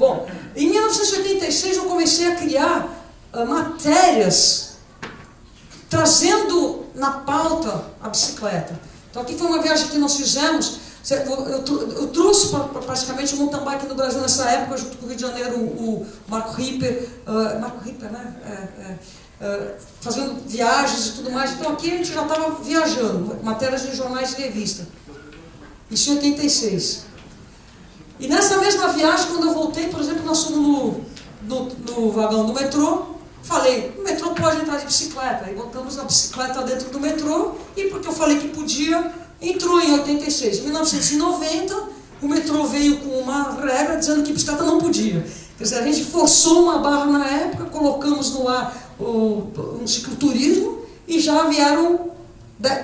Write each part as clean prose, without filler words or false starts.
Bom, em 1986 eu comecei a criar matérias trazendo na pauta a bicicleta. Então aqui foi uma viagem que nós fizemos. Eu trouxe praticamente o mountain bike no Brasil nessa época, junto com o Rio de Janeiro, o Marco Ripper, né? Fazendo viagens e tudo mais. Então aqui a gente já estava viajando, matérias de jornais e revistas. Isso em 86. E nessa mesma viagem, quando eu voltei, por exemplo, nós fomos no vagão do metrô, falei, o metrô pode entrar de bicicleta. Aí botamos a bicicleta dentro do metrô, e porque eu falei que podia, entrou em 86. Em 1990, o metrô veio com uma regra dizendo que bicicleta não podia. Quer dizer, a gente forçou uma barra na época, colocamos no ar um cicloturismo, e já vieram,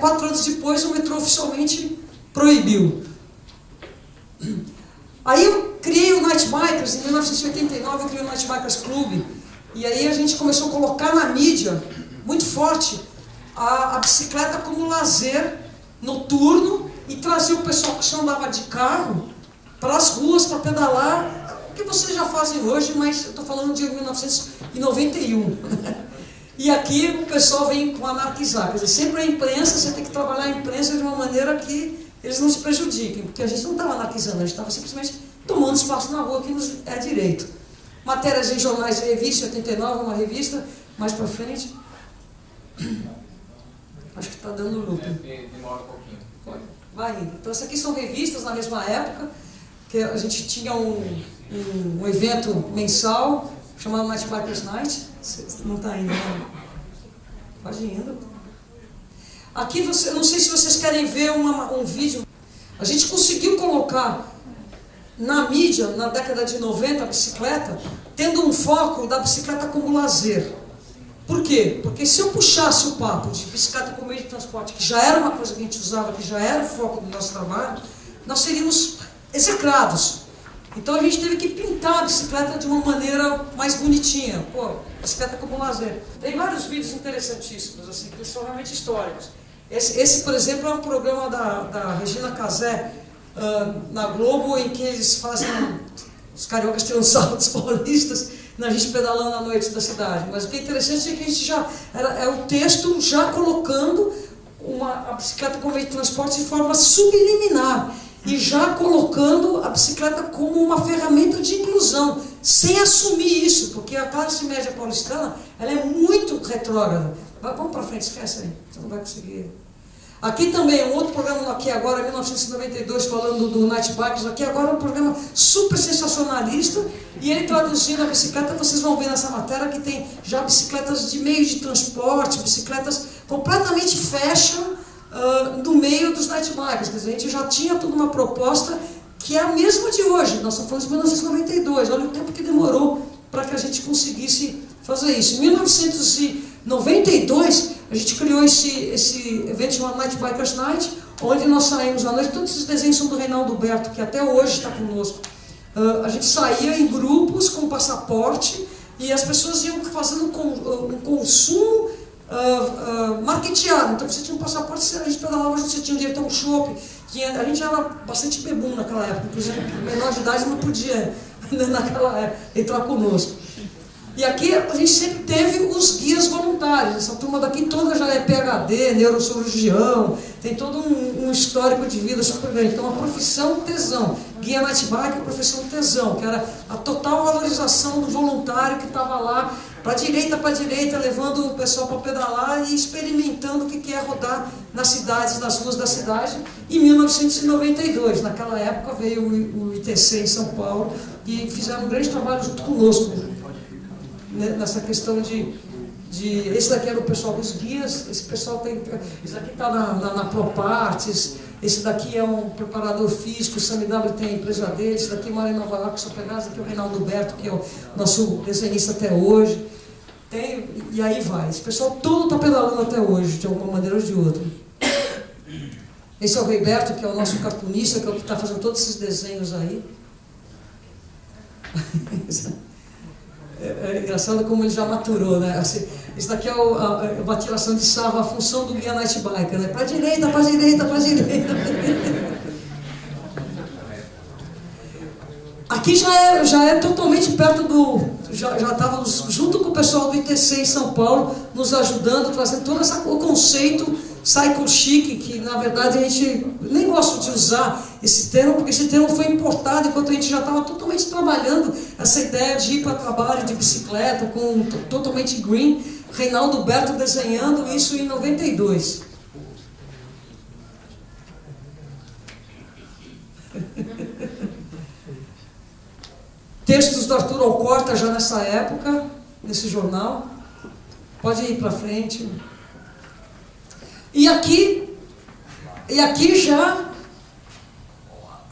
4 anos depois, o metrô oficialmente proibiu. Aí eu criei o Night Bikers, em 1989 eu criei o Night Bikers Club, e aí a gente começou a colocar na mídia, muito forte, a bicicleta como lazer noturno, e trazer o pessoal que só andava de carro para as ruas, para pedalar, o que vocês já fazem hoje, mas eu estou falando de 1991. E aqui o pessoal vem com anarquizar, quer dizer, sempre a imprensa, você tem que trabalhar a imprensa de uma maneira que eles não se prejudiquem, porque a gente não estava anarquizando, a gente estava simplesmente tomando espaço na rua, que nos é direito. Matérias em jornais e revistas, 89, uma revista, mais para frente. Acho que está dando loop. Demora um pouquinho. Pode. Vai indo. Então, essas aqui são revistas na mesma época, que a gente tinha um evento mensal, chamado Night Bikers Night. Não está indo, né? Pode ir indo. Aqui, eu não sei se vocês querem ver um vídeo. A gente conseguiu colocar na mídia, na década de 90, a bicicleta, tendo um foco da bicicleta como lazer. Por quê? Porque se eu puxasse o papo de bicicleta como meio de transporte, que já era uma coisa que a gente usava, que já era o foco do nosso trabalho, nós seríamos execrados. Então a gente teve que pintar a bicicleta de uma maneira mais bonitinha. Pô, bicicleta como lazer. Tem vários vídeos interessantíssimos, assim, que são realmente históricos. Esse, por exemplo, é um programa da Regina Casé, na Globo, em que eles fazem, os cariocas tiram sarro dos paulistas, a gente pedalando à noite da cidade. Mas o que é interessante é que a gente é o texto já colocando a bicicleta como meio de transporte de forma subliminar, e já colocando a bicicleta como uma ferramenta de inclusão, sem assumir isso, porque a classe média paulistana, ela é muito retrógrada. Vamos para frente, esquece aí, você não vai conseguir. Aqui também, um outro programa, aqui agora, 1992, falando do Night Bikers, aqui agora é um programa super sensacionalista, e ele traduzindo a bicicleta, vocês vão ver nessa matéria que tem já bicicletas de meio de transporte, bicicletas completamente fashion, no meio dos Night Bikers. Quer dizer, a gente já tinha toda uma proposta que é a mesma de hoje, nós estamos falando de 1992, olha o tempo que demorou para que a gente conseguisse fazer isso. Em 1992, a gente criou esse evento chamado Night Bikers Night, onde nós saímos à noite. Todos esses desenhos são do Reinaldo Berto, que até hoje está conosco. A gente saía em grupos com passaporte, e as pessoas iam fazendo um consumo marketeado. Então você tinha um passaporte, a gente pedalava junto, você tinha um direito a um shopping. A gente era bastante bebum naquela época, inclusive menor de idade não podia naquela época entrar conosco. E aqui a gente sempre teve os guias voluntários. Essa turma daqui toda já é PhD, neurocirurgião, tem todo um histórico de vida super grande. Então, a profissão tesão. Guia Night Bike, a profissão tesão, que era a total valorização do voluntário que estava lá, para direita, levando o pessoal para pedalar e experimentando o que é rodar nas cidades, nas ruas da cidade. Em 1992, naquela época, veio o ITC em São Paulo e fizeram um grande trabalho junto conosco, nessa questão esse daqui era o pessoal dos guias, esse pessoal esse daqui está na ProPartes, esse daqui é um preparador físico, o SamiW tem a empresa dele, esse daqui mora em Nova York, só pegar, esse aqui é o Reinaldo Berto, que é o nosso desenhista até hoje, e aí vai, esse pessoal todo está pedalando até hoje, de alguma maneira ou de outra. Esse é o Roberto, que é o nosso cartunista, que é o que está fazendo todos esses desenhos aí. É engraçado como ele já maturou, né? Isso daqui é uma tiração de sarro, a função do guia Night Biker, né? Para direita, para direita, para direita. Aqui Aqui já é totalmente perto do... Já estávamos junto com o pessoal do ITC em São Paulo, nos ajudando, trazendo todo o conceito cycle chic, que na verdade a gente nem gosta de usar esse termo, porque esse termo foi importado enquanto a gente já estava totalmente trabalhando essa ideia de ir para trabalho de bicicleta, totalmente green. Reinaldo Berto desenhando isso em 92. Textos do Arthur Alcorta já nessa época, nesse jornal. Pode ir para frente. E aqui já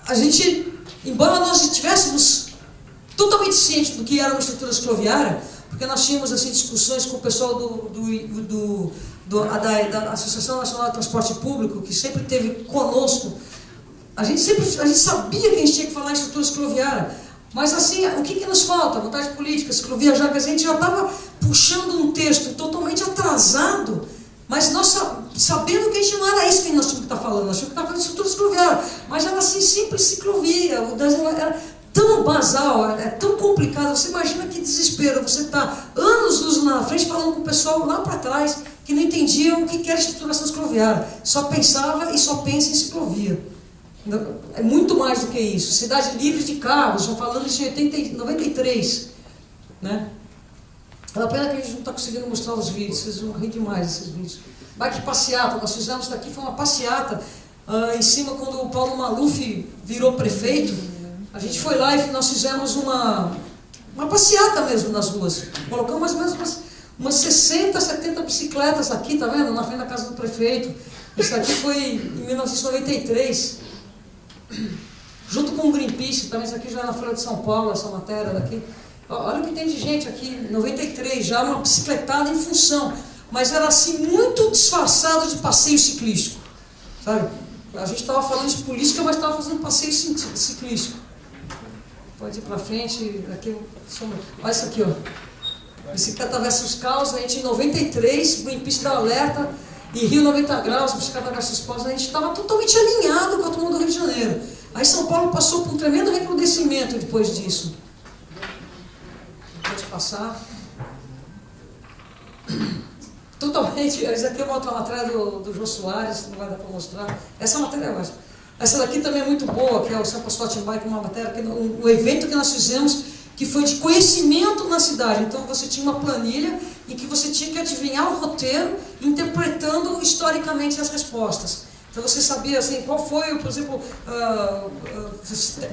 a gente, embora nós estivéssemos totalmente cientes do que era uma estrutura cicloviária, porque nós tínhamos assim, discussões com o pessoal da Associação Nacional de Transporte Público, que sempre esteve conosco. A gente sabia que a gente tinha que falar em estrutura cicloviária. Mas assim, o que nos falta? Vontade política, ciclovia, já que a gente já estava puxando um texto totalmente atrasado, mas nós sabendo que a gente não era isso que nós tínhamos que estar falando, nós tínhamos que estar falando de estrutura cicloviária, mas era assim, simples ciclovia, o desenho era tão basal, é tão complicado, você imagina que desespero, você está anos na frente falando com o pessoal lá para trás, que não entendia o que era estruturação cicloviária, só pensava e só pensa em ciclovia. É muito mais do que isso. Cidade livre de carros, já falando isso em 93. Né? É uma pena que a gente não está conseguindo mostrar os vídeos, vocês vão rir demais desses vídeos. Bike passeata, nós fizemos isso daqui, foi uma passeata em cima quando o Paulo Maluf virou prefeito. A gente foi lá e nós fizemos uma passeata mesmo nas ruas. Colocamos mais ou menos umas 60, 70 bicicletas aqui, tá vendo? Na frente da casa do prefeito. Isso aqui foi em 1993. Junto com o Greenpeace, também isso aqui já é na Folha de São Paulo, essa matéria daqui. Olha o que tem de gente aqui, 93, já uma bicicletada em função. Mas era assim, muito disfarçado de passeio ciclístico. Sabe? A gente estava falando de política, mas estava fazendo passeio ciclístico. Pode ir para frente. Aqui, olha isso aqui, ó. Bicicleta versus caos, a gente em 93, Greenpeace dá alerta. E Rio 90 graus, bicicleta versus caos, a gente estava totalmente alinhado com a turma do Rio de Janeiro. Aí São Paulo passou por um tremendo recrudescimento depois disso. Pode passar. Totalmente, isso aqui é uma outra matéria do Jô Soares, não vai dar para mostrar. Essa matéria é ótima. Essa daqui também é muito boa, que é o Sampa Spot Bike, uma matéria, um evento que nós fizemos, que foi de conhecimento na cidade. Então você tinha uma planilha em que você tinha que adivinhar o roteiro, interpretando historicamente as respostas. Então você sabia assim, qual foi, por exemplo,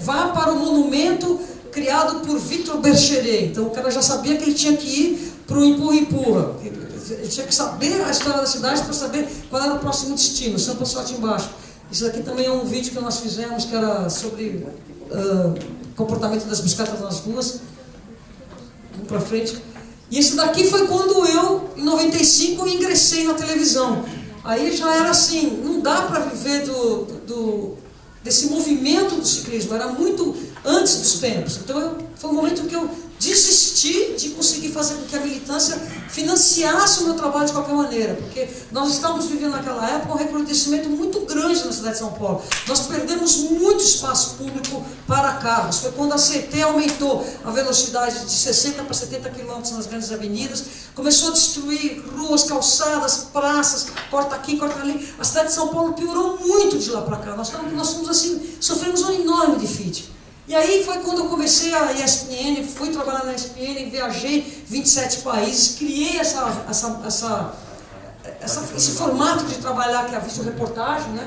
vá para o monumento criado por Victor Bergeret. Então o cara já sabia que ele tinha que ir para o empurra-empurra. Ele tinha que saber a história da cidade para saber qual era o próximo destino, Sampa Spot embaixo. Isso aqui também é um vídeo que nós fizemos, que era sobre comportamento das bicicletas nas ruas. Vamos para frente. E esse daqui foi quando eu, em 95, ingressei na televisão. Aí já era assim, não dá para viver desse movimento do ciclismo, era muito antes dos tempos. Então foi um momento que eu desisti de conseguir fazer com que a militância financiasse o meu trabalho de qualquer maneira, porque nós estávamos vivendo naquela época um recrudescimento muito grande na cidade de São Paulo. Nós perdemos muito espaço público para carros. Foi quando a CET aumentou a velocidade de 60 para 70 km nas grandes avenidas, começou a destruir ruas, calçadas, praças, corta aqui, corta ali. A cidade de São Paulo piorou muito de lá para cá. Nós fomos assim, sofremos um enorme defeat. E aí foi quando eu comecei a ESPN, fui trabalhar na ESPN, viajei 27 países, criei esse formato de trabalhar, que é a videoreportagem, né?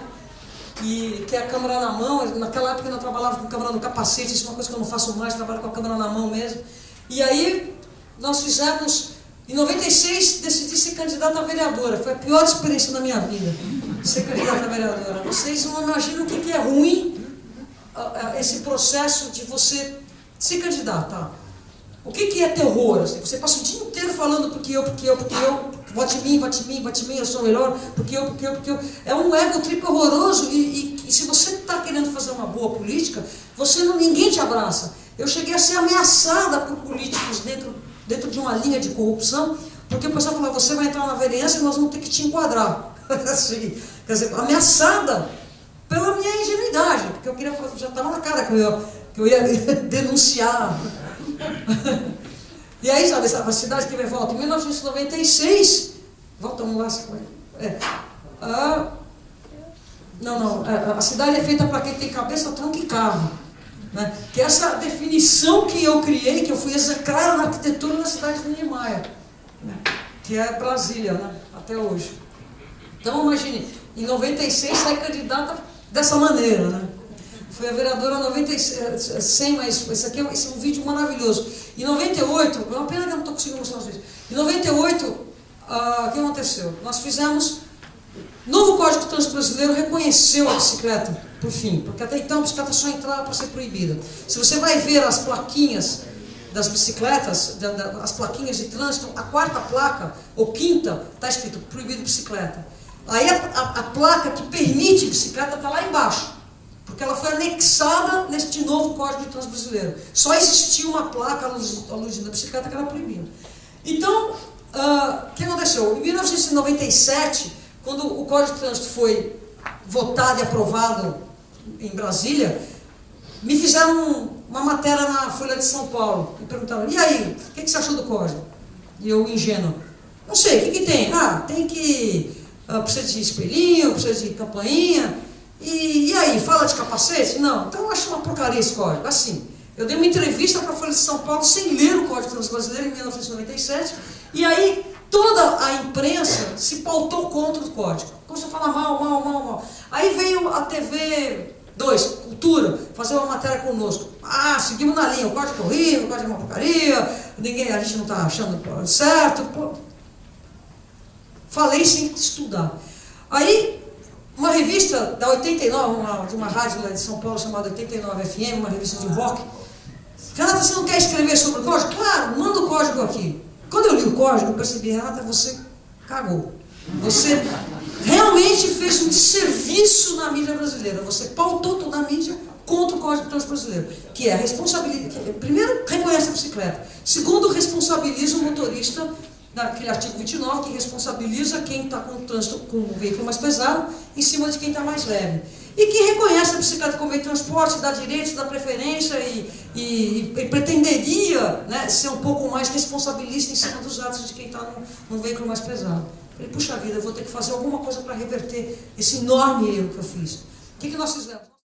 E que é a câmera na mão. Naquela época eu não trabalhava com câmera no capacete, isso é uma coisa que eu não faço mais, trabalho com a câmera na mão mesmo. E aí nós fizemos, em 96, decidi ser candidata a vereadora. Foi a pior experiência da minha vida, ser candidata a vereadora. Vocês não imaginam o que é ruim esse processo de você se candidatar. O que é terror? Assim, você passa o dia inteiro falando porque eu, vote em mim, eu sou melhor, porque eu. É um ego trip horroroso e se você está querendo fazer uma boa política, ninguém te abraça. Eu cheguei a ser ameaçada por políticos dentro de uma linha de corrupção, porque o pessoal falava, você vai entrar na vereança e nós vamos ter que te enquadrar. Assim, quer dizer, ameaçada pela minha ingenuidade, porque eu queria fazer, já estava na cara que que eu ia denunciar. E aí, sabe, a cidade que me volta, em 1996, voltamos lá, a cidade é feita para quem tem cabeça, tronco e carro. Né? Que é essa definição que eu criei, que eu fui execrado na arquitetura da cidade de Niemeyer, né? Que é Brasília, né? Até hoje. Então, imagine, em 96 sai candidata dessa maneira, né? Fui a vereadora 96, mas esse aqui esse é um vídeo maravilhoso. Em 98, é uma pena que eu não estou conseguindo mostrar vocês. Em 98, o que aconteceu? Nós fizemos, novo Código de Trânsito Brasileiro reconheceu a bicicleta, por fim, porque até então a bicicleta só entrava para ser proibida. Se você vai ver as plaquinhas das bicicletas, as plaquinhas de trânsito, a quarta placa, ou quinta, está escrito proibido bicicleta. Aí a placa que permite bicicleta está lá embaixo, porque ela foi anexada neste novo Código de Trânsito Brasileiro. Só existia uma placa aludindo da bicicleta que era proibida. Então, o que aconteceu? Em 1997, quando o Código de Trânsito foi votado e aprovado em Brasília, me fizeram uma matéria na Folha de São Paulo. Me perguntaram, e aí, o que você achou do código? E eu, ingênuo, não sei, o que tem? Tem que... precisa de espelhinho, precisa de campainha. E aí, fala de capacete? Não, então eu acho uma porcaria esse código. Assim, eu dei uma entrevista para a Folha de São Paulo sem ler o Código de Trânsito Brasileiro em 1997, e aí toda a imprensa se pautou contra o código. Começou a falar mal. Aí veio a TV 2, Cultura, fazer uma matéria conosco. Seguimos na linha, o código é horrível, o código é uma porcaria, a gente não está achando certo. Pô. Falei sem estudar. Aí, uma revista da 89, de uma rádio lá de São Paulo chamada 89 FM, uma revista de rock. Renata, você não quer escrever sobre o código? Claro, manda o código aqui. Quando eu li o código, eu percebi, Renata, você cagou. Você realmente fez um desserviço na mídia brasileira. Você pautou toda a mídia contra o Código de Trânsito Brasileiro, que é responsabilidade. Primeiro, reconhece a bicicleta. Segundo, responsabiliza o motorista, naquele artigo 29, que responsabiliza quem está com o trânsito, com o veículo mais pesado, em cima de quem está mais leve. E que reconhece a bicicleta como meio de transporte, dá direitos, dá preferência e pretenderia, né, ser um pouco mais responsabilista em cima dos atos de quem está no veículo mais pesado. Falei, puxa vida, eu vou ter que fazer alguma coisa para reverter esse enorme erro que eu fiz. O que nós fizemos?